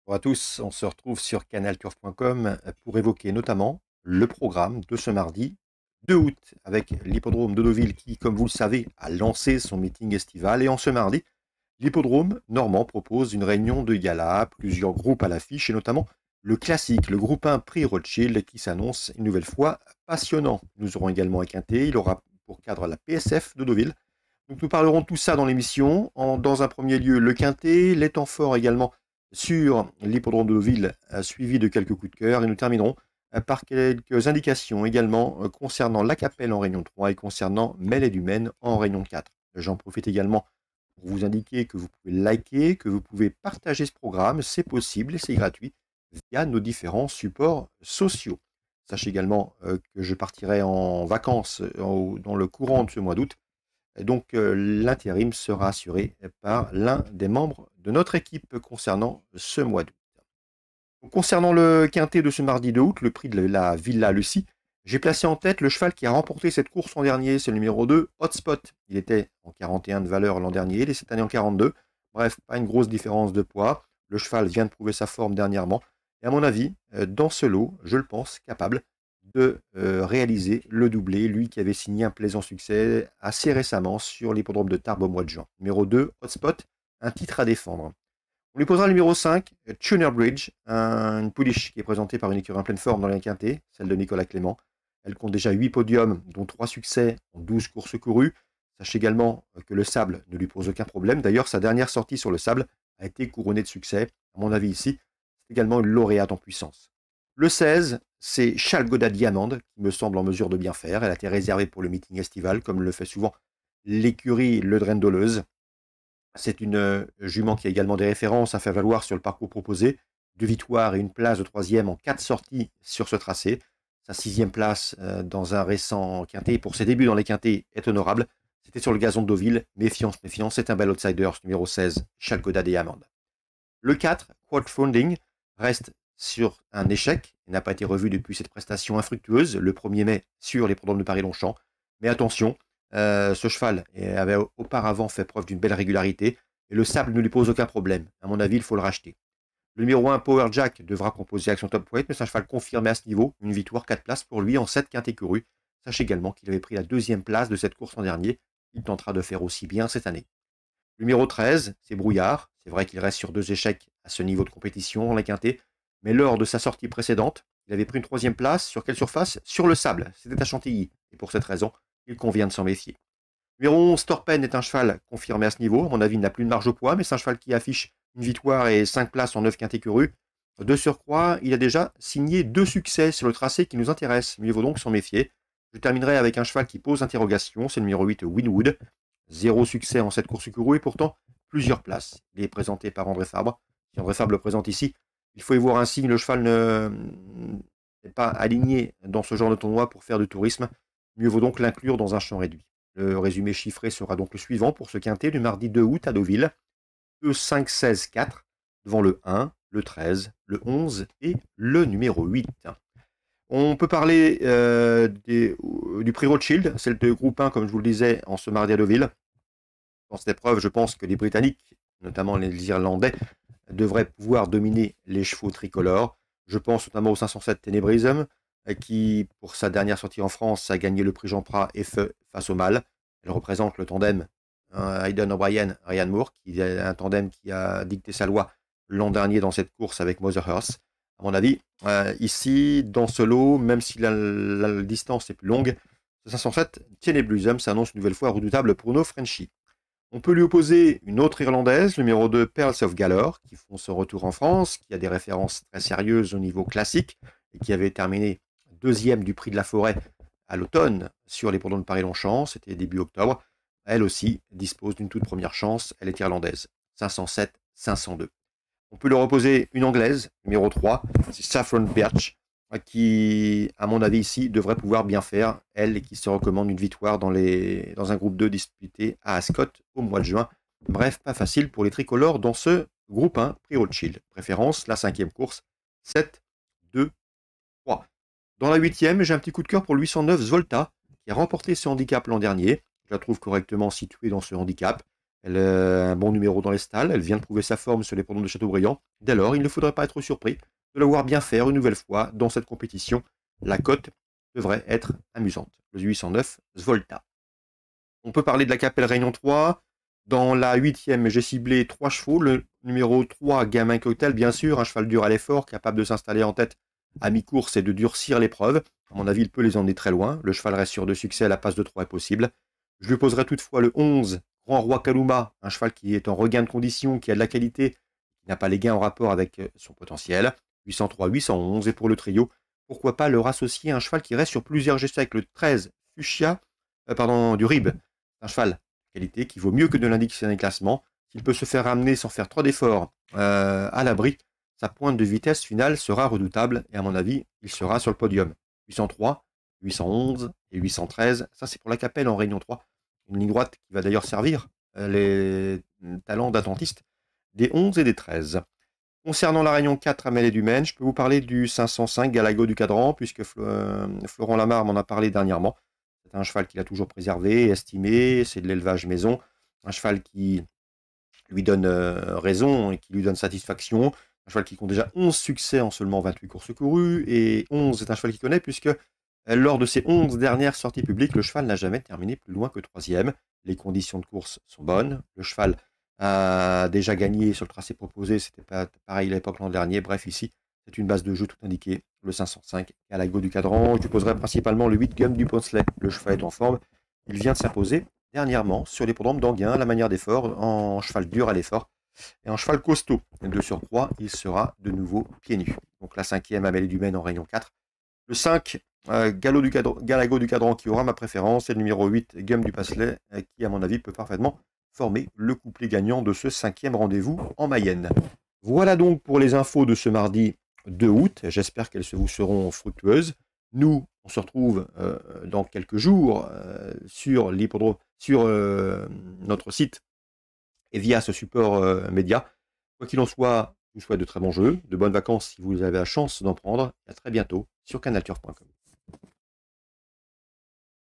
Bonjour à tous, on se retrouve sur canalturf.com pour évoquer notamment le programme de ce mardi 2 août avec l'hippodrome de Deauville qui, comme vous le savez, a lancé son meeting estival. Et en ce mardi, l'hippodrome normand propose une réunion de gala, plusieurs groupes à l'affiche et notamment le classique, le groupe 1 Prix Rothschild qui s'annonce une nouvelle fois passionnant. Nous aurons également un quintet, il aura pour cadre la PSF de Deauville. Donc nous parlerons de tout ça dans l'émission. Dans un premier lieu, le quintet, les temps forts également sur l'hippodrome de Deauville, suivi de quelques coups de cœur. Et nous terminerons par quelques indications également concernant la Capelle en Réunion 3 et concernant Mêlée du Maine en Réunion 4. J'en profite également pour vous indiquer que vous pouvez liker, que vous pouvez partager ce programme, c'est possible et c'est gratuit via nos différents supports sociaux. Sachez également que je partirai en vacances dans le courant de ce mois d'août. Donc l'intérim sera assuré par l'un des membres de notre équipe concernant ce mois d'août. Concernant le quintet de ce mardi 2 août, le prix de la Villa Lucie, j'ai placé en tête le cheval qui a remporté cette course l'an dernier, c'est le numéro 2, Hotspot. Il était en 41 de valeur l'an dernier, il est cette année en 42. Bref, pas une grosse différence de poids. Le cheval vient de prouver sa forme dernièrement. Et à mon avis, dans ce lot, je le pense capable de réaliser le doublé, lui qui avait signé un plaisant succès assez récemment sur l'hippodrome de Tarbes au mois de juin. Numéro 2, Hotspot, un titre à défendre. On lui posera le numéro 5, Tuner Bridge, une pouliche qui est présentée par une écurie en pleine forme dans les quintés, celle de Nicolas Clément. Elle compte déjà 8 podiums, dont 3 succès en 12 courses courues. Sachez également que le sable ne lui pose aucun problème. D'ailleurs, sa dernière sortie sur le sable a été couronnée de succès. À mon avis ici, c'est également une lauréate en puissance. Le 16, c'est Chalgoda Diamande, qui me semble en mesure de bien faire. Elle a été réservée pour le meeting estival, comme le fait souvent l'écurie Le Drendoleuse. C'est une jument qui a également des références à faire valoir sur le parcours proposé. 2 victoires et une place de 3e en 4 sorties sur ce tracé. Sa 6e place dans un récent quintet pour ses débuts dans les quintets est honorable. C'était sur le gazon de Deauville. Méfiance, méfiance, c'est un bel outsider, ce numéro 16, Chalgoda Diamande. Le 4, Crowdfunding, reste sur un échec et n'a pas été revu depuis cette prestation infructueuse le 1er mai sur les programmes de Paris-Longchamp. Mais attention, ce cheval avait auparavant fait preuve d'une belle régularité et le sable ne lui pose aucun problème. À mon avis, il faut le racheter. Le numéro 1, Power Jack, devra composer avec son top weight, mais c'est un cheval confirmé à ce niveau. Une victoire, 4 places pour lui en 7 quintés courus. Sachez également qu'il avait pris la 2e place de cette course l'an dernier. Il tentera de faire aussi bien cette année. Numéro 13, c'est Brouillard. C'est vrai qu'il reste sur 2 échecs à ce niveau de compétition dans les quintés, mais lors de sa sortie précédente, il avait pris une 3e place. Sur quelle surface? Sur le sable. C'était à Chantilly. Et pour cette raison, il convient de s'en méfier. Numéro 11, Torpen est un cheval confirmé à ce niveau. À mon avis, il n'a plus de marge au poids, mais c'est un cheval qui affiche une victoire et 5 places en 9 quintés courus. De surcroît, il a déjà signé 2 succès sur le tracé qui nous intéresse. Mieux vaut donc s'en méfier. Je terminerai avec un cheval qui pose interrogation. C'est le numéro 8, Winwood. 0 succès en cette course courue et pourtant plusieurs places. Il est présenté par André Fabre. Si André Fabre le présente ici, il faut y voir un signe. Le cheval n'est pas aligné dans ce genre de tournoi pour faire du tourisme. Mieux vaut donc l'inclure dans un champ réduit. Le résumé chiffré sera donc le suivant pour ce quintet du mardi 2 août à Deauville. 2, 5, 16, 4, devant le 1, le 13, le 11 et le numéro 8. On peut parler du prix Rothschild, c'est le groupe 1, comme je vous le disais, en ce mardi à Deauville. Dans cette épreuve, je pense que les Britanniques, notamment les Irlandais, devraient pouvoir dominer les chevaux tricolores. Je pense notamment au 507 Ténébrisme, qui, pour sa dernière sortie en France, a gagné le prix Jean Prat et Feu face au Mal. Elle représente le tandem Aidan O'Brien, Ryan Moore, qui est un tandem qui a dicté sa loi l'an dernier dans cette course avec Mother Earth. À mon avis, ici, dans ce lot, même si la distance est plus longue, ce 507 Ténébrisme s'annonce une nouvelle fois redoutable pour nos Frenchies. On peut lui opposer une autre Irlandaise, numéro 2, Pearls of Galore, qui font son retour en France, qui a des références très sérieuses au niveau classique, et qui avait terminé 2e du prix de la Forêt à l'automne sur les de Paris-Longchamp, c'était début octobre. Elle aussi dispose d'une toute première chance, elle est irlandaise, 507, 502. On peut leur opposer une Anglaise, numéro 3, c'est Saffron Birch, qui, à mon avis ici, devrait pouvoir bien faire, elle, et qui se recommande une victoire dans un groupe 2 disputé à Ascot au mois de juin. Bref, pas facile pour les tricolores dans ce groupe 1, prix Rothschild. Préférence, la 5e course, 7, 2, 3. Dans la 8e, j'ai un petit coup de cœur pour 809 Zvolta, qui a remporté ce handicap l'an dernier. Je la trouve correctement située dans ce handicap. Elle a un bon numéro dans les stalles, elle vient de prouver sa forme sur les pendants de Châteaubriand. Dès lors, il ne faudrait pas être surpris de la voir bien faire une nouvelle fois dans cette compétition. La cote devrait être amusante. Le 809 Svolta. On peut parler de la Capelle Réunion 3. Dans la 8e, j'ai ciblé 3 chevaux. Le numéro 3, Gamin Cocktail, bien sûr, un cheval dur à l'effort, capable de s'installer en tête à mi-course et de durcir l'épreuve. À mon avis, il peut les emmener très loin. Le cheval reste sûr de succès, la passe de 3 est possible. Je lui poserai toutefois le 11, Grand Roi Kaluma, un cheval qui est en regain de condition, qui a de la qualité, qui n'a pas les gains en rapport avec son potentiel. 803, 811. Et pour le trio, pourquoi pas leur associer un cheval qui reste sur plusieurs gestes avec le 13, Fuchsia, du Rib. Un cheval de qualité qui vaut mieux que de l'indiquer dans les classements. S'il peut se faire ramener sans faire trop d'efforts à l'abri, sa pointe de vitesse finale sera redoutable et à mon avis, il sera sur le podium. 803, 811 et 813, ça c'est pour la Capelle en Réunion 3. Une ligne droite qui va d'ailleurs servir les talents d'attentiste des 11 et des 13. Concernant la Réunion 4 à Mêlée du Maine, je peux vous parler du 505 Galago du Cadran, puisque Florent Lamarre m'en a parlé dernièrement. C'est un cheval qu'il a toujours préservé, estimé, c'est de l'élevage maison. Un cheval qui lui donne raison et qui lui donne satisfaction. Un cheval qui compte déjà 11 succès en seulement 28 courses courues. Et 11 est un cheval qu'il connaît puisque lors de ses 11 dernières sorties publiques, le cheval n'a jamais terminé plus loin que 3e. Les conditions de course sont bonnes. Le cheval a déjà gagné sur le tracé proposé. C'était pas pareil à l'époque l'an dernier. Bref, ici, c'est une base de jeu tout indiquée. Le 505 Galago du Cadran. Je poserai principalement le 8 Gum du Poncelet. Le cheval est en forme. Il vient de s'imposer dernièrement sur l'hippodrome d'Anguin, la manière d'effort, en cheval dur à l'effort et en cheval costaud. De surcroît, il sera de nouveau pieds nus. Donc la 5e Amélie du Maine en Réunion 4. Le 5, Galago du Cadran qui aura ma préférence. Et le numéro 8, Gum du Passelet, qui à mon avis peut parfaitement former le couplet gagnant de ce 5e rendez-vous en Mayenne. Voilà donc pour les infos de ce mardi 2 août. J'espère qu'elles vous seront fructueuses. Nous, on se retrouve dans quelques jours sur notre site et via ce support média. Quoi qu'il en soit, je vous souhaite de très bons jeux, de bonnes vacances si vous avez la chance d'en prendre. Et à très bientôt sur canalturf.com.